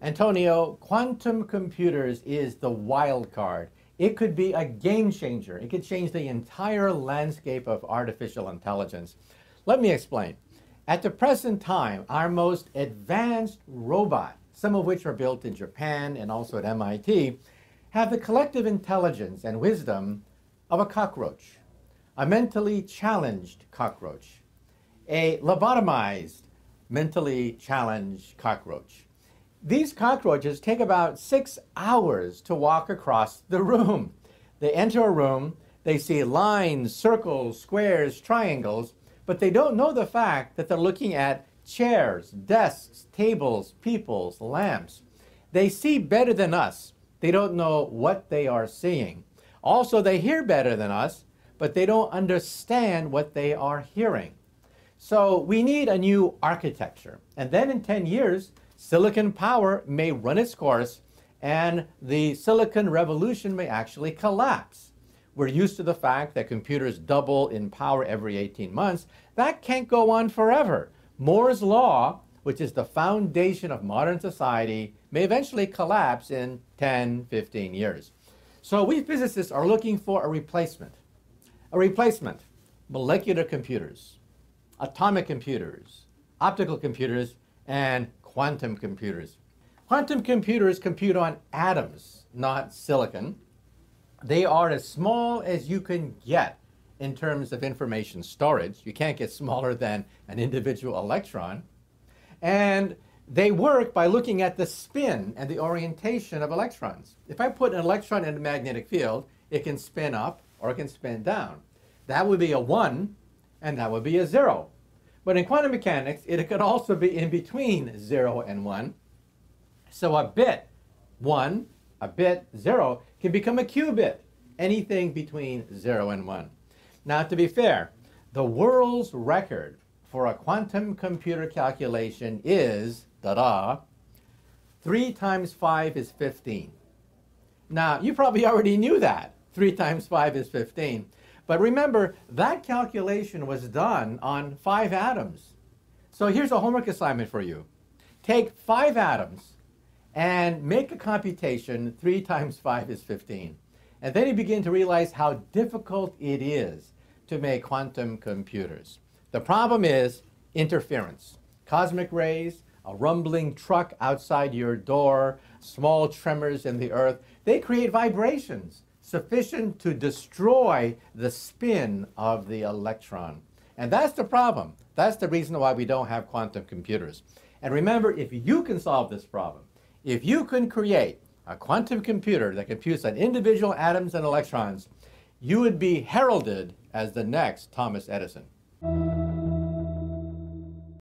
Antonio, quantum computers is the wild card. It could be a game changer. It could change the entire landscape of artificial intelligence. Let me explain. At the present time, our most advanced robot, some of which are built in Japan and also at MIT, have the collective intelligence and wisdom of a cockroach, a mentally challenged cockroach, a lobotomized, mentally challenged cockroach. These cockroaches take about 6 hours to walk across the room. They enter a room, they see lines, circles, squares, triangles, but they don't know the fact that they're looking at chairs, desks, tables, peoples, lamps. They see better than us. They don't know what they are seeing. Also, they hear better than us, but they don't understand what they are hearing. So we need a new architecture. And then in 10 years, silicon power may run its course and the silicon revolution may actually collapse. We're used to the fact that computers double in power every 18 months. That can't go on forever. Moore's law, which is the foundation of modern society, may eventually collapse in 10, 15 years. So we physicists are looking for a replacement. A replacement. Molecular computers, atomic computers, optical computers, and quantum computers. Quantum computers compute on atoms, not silicon. They are as small as you can get in terms of information storage. You can't get smaller than an individual electron. And they work by looking at the spin and the orientation of electrons. If I put an electron in a magnetic field, it can spin up or it can spin down. That would be a 1 and that would be a 0. But in quantum mechanics, it could also be in between 0 and 1. So a bit 1, a bit 0 can become a qubit, anything between 0 and 1. Now, to be fair, the world's record for a quantum computer calculation is, 3 times 5 is 15. Now, you probably already knew that. 3 times 5 is 15. But remember, that calculation was done on 5 atoms. So here's a homework assignment for you. Take 5 atoms and make a computation. 3 times 5 is 15. And then you begin to realize how difficult it is to make quantum computers. The problem is interference. Cosmic rays, a rumbling truck outside your door, small tremors in the earth, they create vibrations sufficient to destroy the spin of the electron. And that's the problem. That's the reason why we don't have quantum computers. And remember, if you can solve this problem, if you can create a quantum computer that computes on individual atoms and electrons, you would be heralded as the next Thomas Edison.